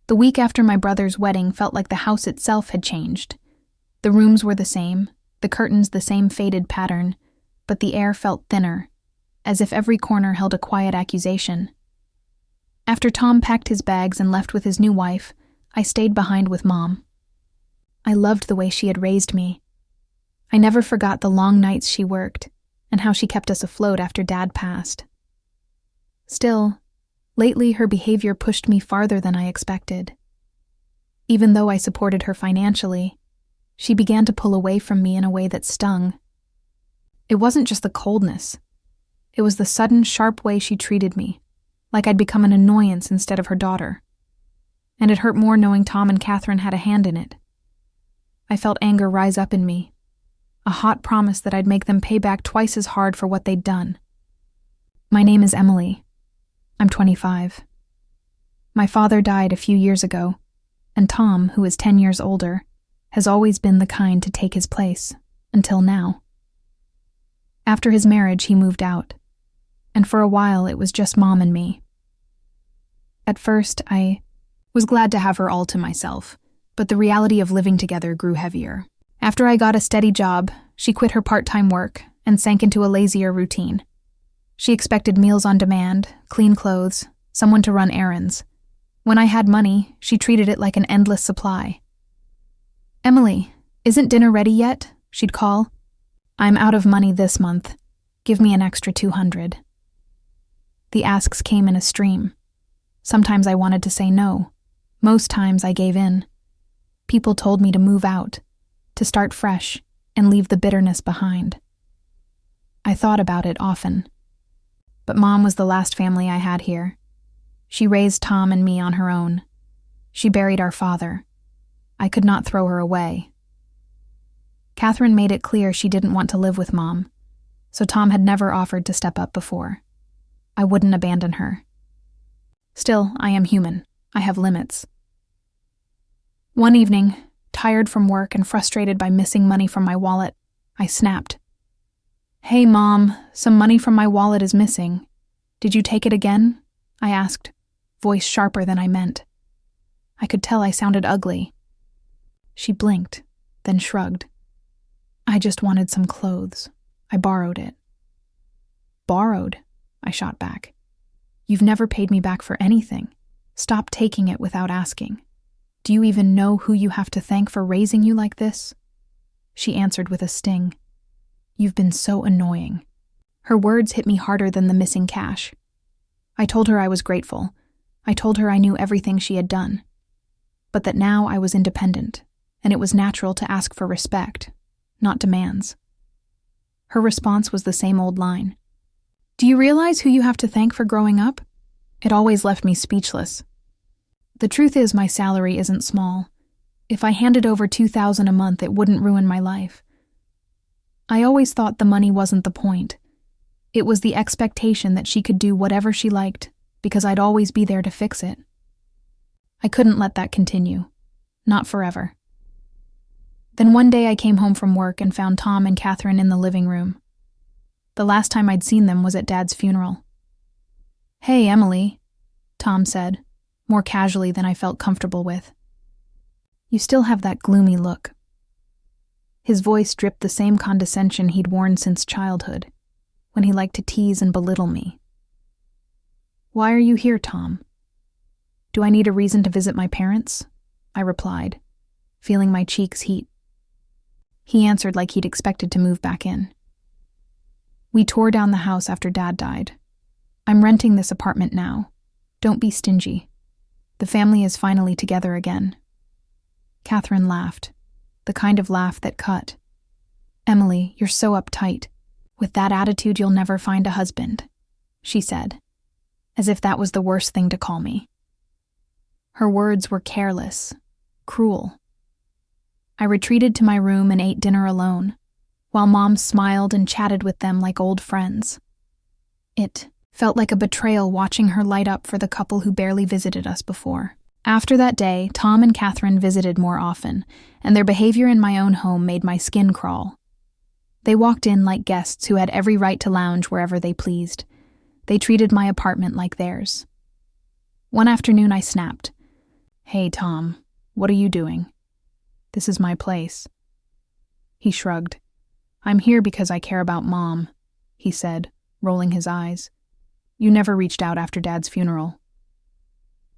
The week after my brother's wedding felt like the house itself had changed. The rooms were the same, the curtains the same faded pattern, but the air felt thinner, as if every corner held a quiet accusation. After Tom packed his bags and left with his new wife, I stayed behind with Mom. I loved the way she had raised me. I never forgot the long nights she worked, and how she kept us afloat after Dad passed. Still, lately her behavior pushed me farther than I expected. Even though I supported her financially, she began to pull away from me in a way that stung. It wasn't just the coldness. It was the sudden, sharp way she treated me, like I'd become an annoyance instead of her daughter. And it hurt more knowing Tom and Catherine had a hand in it. I felt anger rise up in me, a hot promise that I'd make them pay back twice as hard for what they'd done. My name is Emily. I'm 25. My father died a few years ago, and Tom, who is 10 years older, has always been the kind to take his place, until now. After his marriage, he moved out, and for a while it was just Mom and me. At first, I was glad to have her all to myself, but the reality of living together grew heavier. After I got a steady job, she quit her part-time work and sank into a lazier routine. She expected meals on demand, clean clothes, someone to run errands. When I had money, she treated it like an endless supply. "Emily, isn't dinner ready yet?" she'd call. "I'm out of money this month. Give me an extra $200. The asks came in a stream. Sometimes I wanted to say no. Most times I gave in. People told me to move out, to start fresh, and leave the bitterness behind. I thought about it often. But Mom was the last family I had here. She raised Tom and me on her own. She buried our father. I could not throw her away. Catherine made it clear she didn't want to live with Mom, so Tom had never offered to step up before. I wouldn't abandon her. Still, I am human. I have limits. One evening, tired from work and frustrated by missing money from my wallet, I snapped. "Hey, Mom, some money from my wallet is missing. Did you take it again?" I asked, voice sharper than I meant. I could tell I sounded ugly. She blinked, then shrugged. "I just wanted some clothes. I borrowed it." "Borrowed?" I shot back. "You've never paid me back for anything. Stop taking it without asking. Do you even know who you have to thank for raising you like this?" She answered with a sting. "You've been so annoying." Her words hit me harder than the missing cash. I told her I was grateful. I told her I knew everything she had done. But that now I was independent, and it was natural to ask for respect, not demands. Her response was the same old line. "Do you realize who you have to thank for growing up?" It always left me speechless. The truth is my salary isn't small. If I handed over $2,000 a month, it wouldn't ruin my life. I always thought the money wasn't the point. It was the expectation that she could do whatever she liked, because I'd always be there to fix it. I couldn't let that continue. Not forever. Then one day I came home from work and found Tom and Catherine in the living room. The last time I'd seen them was at Dad's funeral. "Hey, Emily," Tom said, more casually than I felt comfortable with. "You still have that gloomy look." His voice dripped the same condescension he'd worn since childhood, when he liked to tease and belittle me. "Why are you here, Tom?" "Do I need a reason to visit my parents?" I replied, feeling my cheeks heat. He answered like he'd expected to move back in. "We tore down the house after Dad died. I'm renting this apartment now. Don't be stingy. The family is finally together again." Catherine laughed, the kind of laugh that cut. "Emily, you're so uptight. With that attitude, you'll never find a husband," she said, as if that was the worst thing to call me. Her words were careless, cruel. I retreated to my room and ate dinner alone, while Mom smiled and chatted with them like old friends. It felt like a betrayal watching her light up for the couple who barely visited us before. After that day, Tom and Catherine visited more often, and their behavior in my own home made my skin crawl. They walked in like guests who had every right to lounge wherever they pleased. They treated my apartment like theirs. One afternoon I snapped. Hey, Tom, what are you doing? This is my place. He shrugged. I'm here because I care about Mom, he said, rolling his eyes. You never reached out after Dad's funeral.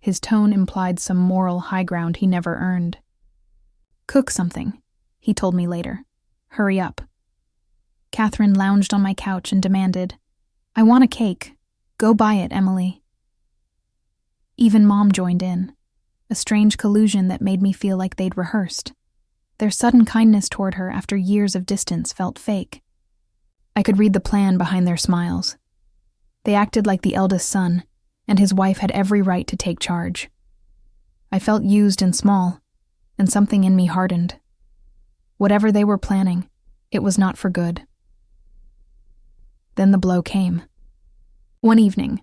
His tone implied some moral high ground he never earned. Cook something, he told me later. Hurry up. Catherine lounged on my couch and demanded, I want a cake. Go buy it, Emily. Even Mom joined in, a strange collusion that made me feel like they'd rehearsed. Their sudden kindness toward her after years of distance felt fake. I could read the plan behind their smiles. They acted like the eldest son, and his wife had every right to take charge. I felt used and small, and something in me hardened. Whatever they were planning, it was not for good. Then the blow came. One evening,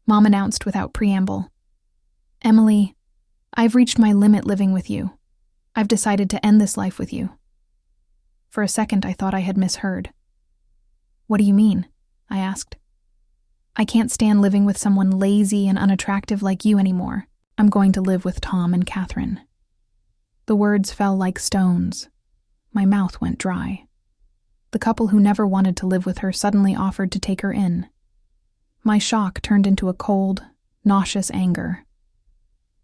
Mom announced without preamble, Emily, I've reached my limit living with you. I've decided to end this life with you. For a second, I thought I had misheard. What do you mean? I asked. I can't stand living with someone lazy and unattractive like you anymore. I'm going to live with Tom and Catherine. The words fell like stones. My mouth went dry. The couple who never wanted to live with her suddenly offered to take her in. My shock turned into a cold, nauseous anger.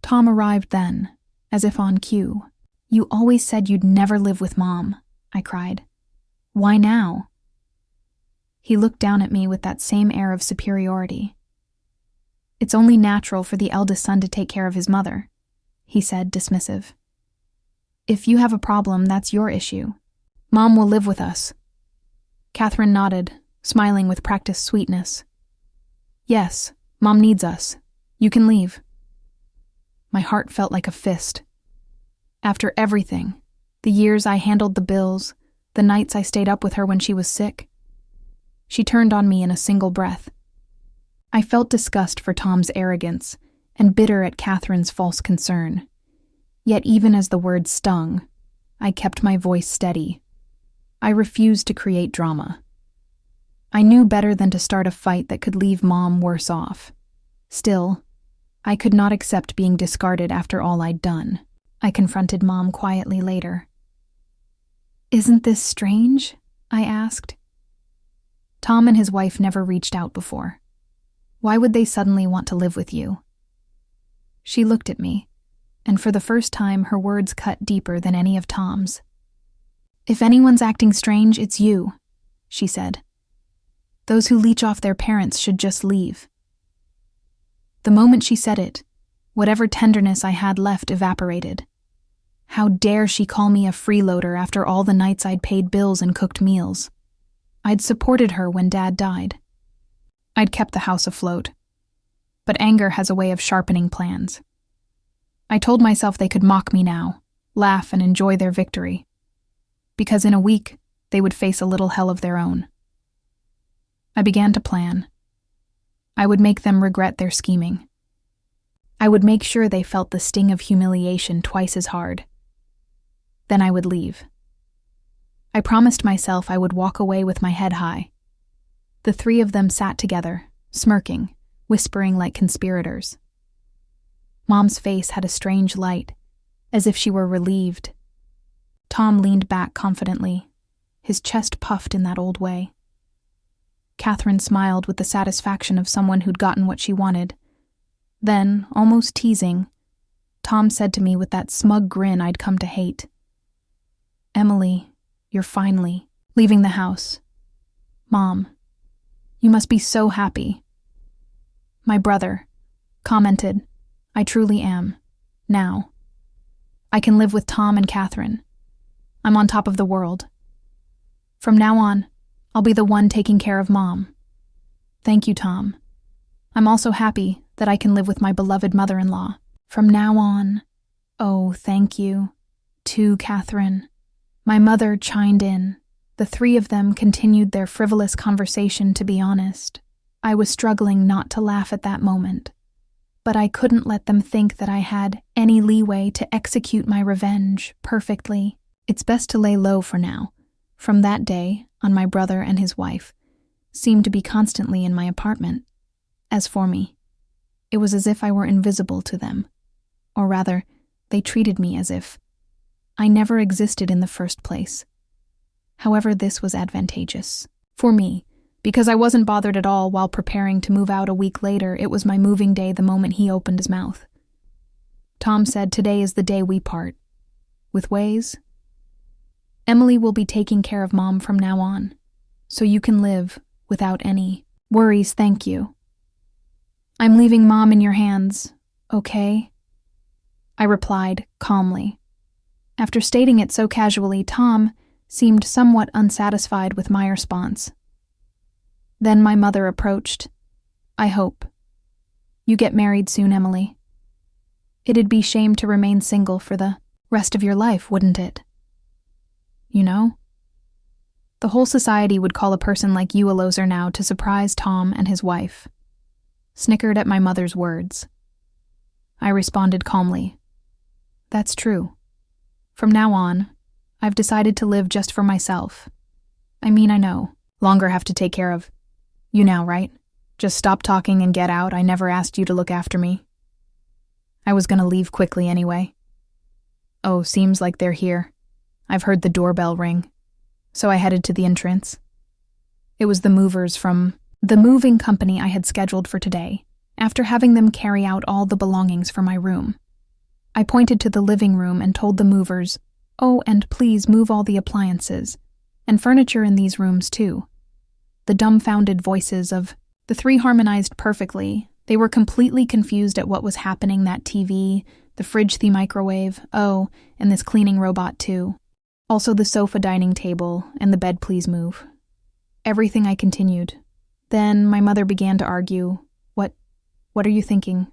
Tom arrived then, as if on cue. You always said you'd never live with Mom, I cried. Why now? He looked down at me with that same air of superiority. It's only natural for the eldest son to take care of his mother, he said, dismissive. If you have a problem, that's your issue. Mom will live with us. Catherine nodded, smiling with practiced sweetness. Yes, Mom needs us. You can leave. My heart felt like a fist. After everything, the years I handled the bills, the nights I stayed up with her when she was sick, she turned on me in a single breath. I felt disgust for Tom's arrogance and bitter at Catherine's false concern. Yet even as the words stung, I kept my voice steady. I refused to create drama. I knew better than to start a fight that could leave Mom worse off. Still, I could not accept being discarded after all I'd done. I confronted Mom quietly later. Isn't this strange? I asked. Tom and his wife never reached out before. Why would they suddenly want to live with you? She looked at me, and for the first time her words cut deeper than any of Tom's. If anyone's acting strange, it's you, she said. Those who leech off their parents should just leave. The moment she said it, whatever tenderness I had left evaporated. How dare she call me a freeloader after all the nights I'd paid bills and cooked meals? I'd supported her when Dad died. I'd kept the house afloat. But anger has a way of sharpening plans. I told myself they could mock me now, laugh and enjoy their victory. Because in a week, they would face a little hell of their own. I began to plan. I would make them regret their scheming. I would make sure they felt the sting of humiliation twice as hard. Then I would leave. I promised myself I would walk away with my head high. The three of them sat together, smirking, whispering like conspirators. Mom's face had a strange light, as if she were relieved. Tom leaned back confidently, his chest puffed in that old way. Catherine smiled with the satisfaction of someone who'd gotten what she wanted. Then, almost teasing, Tom said to me with that smug grin I'd come to hate, Emily, you're finally leaving the house. Mom, you must be so happy. My brother commented, I truly am. Now. I can live with Tom and Catherine. I'm on top of the world. From now on, I'll be the one taking care of Mom. Thank you, Tom. I'm also happy that I can live with my beloved mother-in-law. From now on, oh, thank you. To Catherine. My mother chimed in. The three of them continued their frivolous conversation, to be honest. I was struggling not to laugh at that moment. But I couldn't let them think that I had any leeway to execute my revenge perfectly. It's best to lay low for now. From that day on, my brother and his wife seemed to be constantly in my apartment. As for me, it was as if I were invisible to them. Or rather, They treated me as if I never existed in the first place. However, this was advantageous. For me, because I wasn't bothered at all while preparing to move out a week later. It was my moving day the moment he opened his mouth. Tom said, "Today is the day we part. With ways? Emily will be taking care of Mom from now on, so you can live without any worries, thank you. I'm leaving Mom in your hands, okay?" I replied calmly. After stating it so casually, Tom seemed somewhat unsatisfied with my response. Then my mother approached. "I hope you get married soon, Emily. It'd be shame to remain single for the rest of your life, wouldn't it? You know? The whole society would call a person like you a loser now to surprise Tom and his wife." Snickered at my mother's words. I responded calmly, "That's true. From now on, I've decided to live just for myself. I know, longer have to take care of you now, right? Just stop talking and get out. I never asked you to look after me. I was gonna leave quickly anyway. Oh, seems like they're here. I've heard the doorbell ring, so I headed to the entrance. It was the movers from the moving company I had scheduled for today, after having them carry out all the belongings for my room. I pointed to the living room and told the movers, "Oh, and please move all the appliances and furniture in these rooms too." The dumbfounded voices of the three harmonized perfectly. They were completely confused at what was happening, that TV, the fridge, the microwave, oh, and this cleaning robot too. Also the sofa, dining table, and the bed, please move. Everything I continued. Then my mother began to argue. What are you thinking?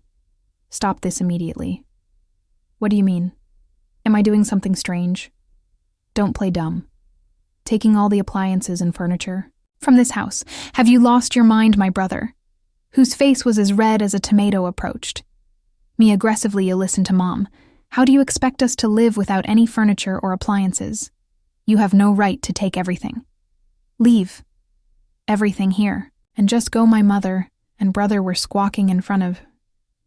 Stop this immediately. What do you mean? Am I doing something strange? Don't play dumb. Taking all the appliances and furniture from this house. Have you lost your mind, my brother?" Whose face was as red as a tomato approached. Me aggressively listened to Mom. "How do you expect us to live without any furniture or appliances? You have no right to take everything. Leave everything here and just go." My mother and brother were squawking in front of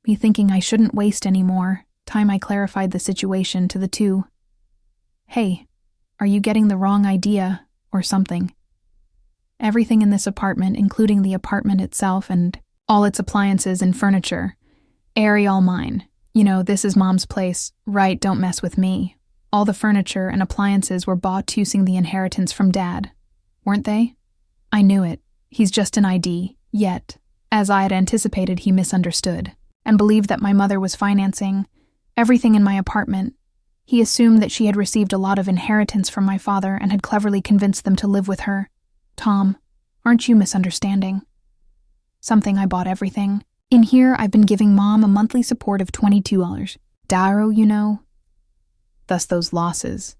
me, thinking I shouldn't waste any more time. I clarified the situation to the two. "Hey, are you getting the wrong idea or something? Everything in this apartment, including the apartment itself and all its appliances and furniture, all mine. This is Mom's place, right? Don't mess with me. All the furniture and appliances were bought using the inheritance from Dad, weren't they?" I knew it. He's just an ID. Yet, as I had anticipated, he misunderstood and believed that my mother was financing everything in my apartment. He assumed that she had received a lot of inheritance from my father and had cleverly convinced them to live with her. "Tom, aren't you misunderstanding? Something I bought everything. In here, I've been giving Mom a monthly support of $22. Darrow, Thus those losses.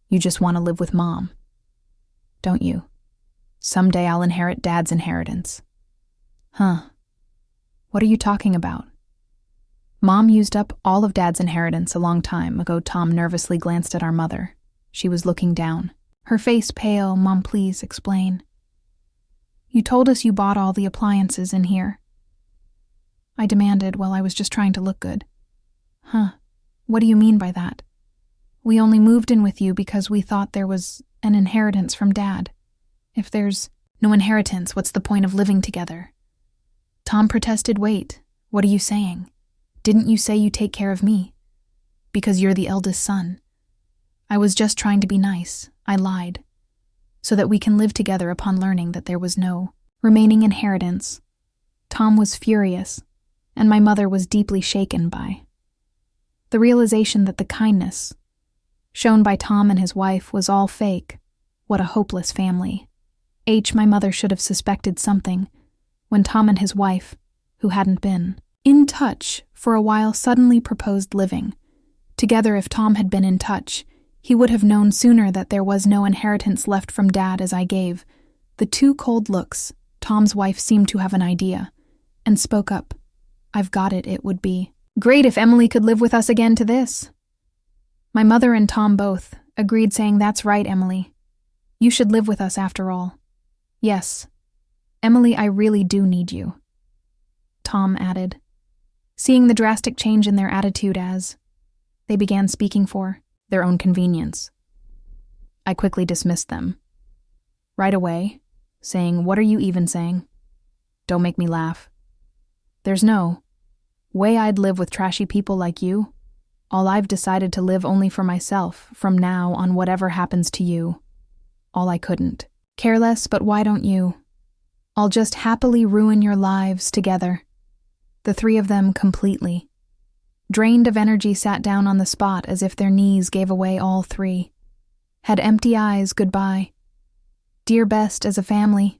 You just want to live with Mom, don't you? Someday I'll inherit Dad's inheritance." "Huh. What are you talking about?" "Mom used up all of Dad's inheritance a long time ago." Tom nervously glanced at our mother. She was looking down, her face pale. "Mom, please explain. You told us you bought all the appliances in here," I demanded while I was just trying to look good. "Huh. What do you mean by that? We only moved in with you because we thought there was an inheritance from Dad. If there's no inheritance, what's the point of living together?" Tom protested. "Wait, what are you saying? Didn't you say you take care of me? Because you're the eldest son. I was just trying to be nice. I lied. So that we can live together." Upon learning that there was no remaining inheritance, Tom was furious, and my mother was deeply shaken by the realization that the kindness shown by Tom and his wife was all fake. What a hopeless family. My mother should have suspected something when Tom and his wife, who hadn't been in touch for a while, suddenly proposed living together. If Tom had been in touch, he would have known sooner that there was no inheritance left from Dad. As I gave the two cold looks, Tom's wife seemed to have an idea and spoke up. "I've got it. It would be great if Emily could live with us again to this." My mother and Tom both agreed, saying, "That's right, Emily. You should live with us after all." "Yes, Emily, I really do need you," Tom added, seeing the drastic change in their attitude as they began speaking for their own convenience. I quickly dismissed them. Right away, saying, "What are you even saying? Don't make me laugh. There's no way I'd live with trashy people like you. All I've decided to live only for myself, from now on whatever happens to you. All I couldn't. Careless, but why don't you? I'll just happily ruin your lives together." The three of them completely. Drained of energy, sat down on the spot as if their knees gave away, all three. Had empty eyes goodbye. "Dear best as a family,"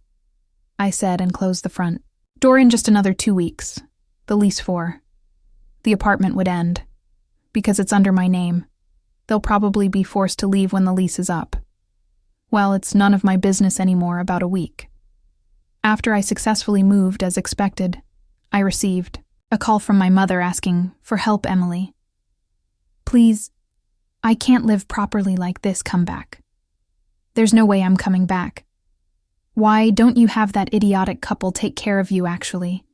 I said and closed the front. Door in just another 2 weeks. The lease for the apartment would end. Because it's under my name. They'll probably be forced to leave when the lease is up. Well, it's none of my business anymore. About a week. After I successfully moved as expected, I received a call from my mother asking for help. "Emily, please, I can't live properly like this. Come back." "There's no way I'm coming back." "Why don't you have that idiotic couple take care of you actually?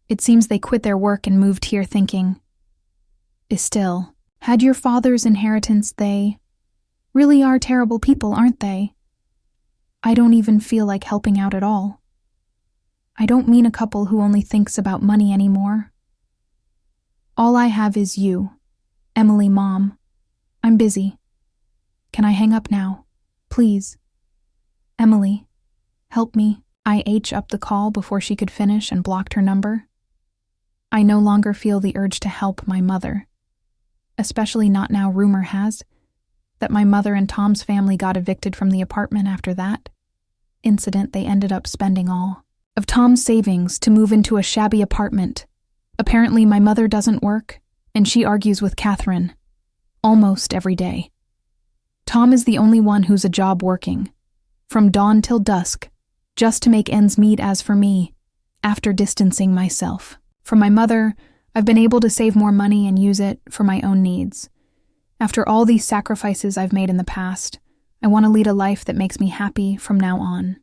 It seems they quit their work and moved here thinking. Still, had your father's inheritance. They really are terrible people, aren't they? I don't even feel like helping out at all. I don't mean a couple who only thinks about money anymore. All I have is you, Emily, Mom. I'm busy. Can I hang up now? Please. Emily, help me." I up the call before she could finish and blocked her number. I no longer feel the urge to help my mother. Especially not now rumor has that my mother and Tom's family got evicted from the apartment after that incident. They ended up spending all of Tom's savings to move into a shabby apartment. Apparently my mother doesn't work, and she argues with Catherine almost every day. Tom is the only one who's a job working, from dawn till dusk, just to make ends meet. As for me, after distancing myself from my mother, I've been able to save more money and use it for my own needs. After all these sacrifices I've made in the past, I want to lead a life that makes me happy from now on.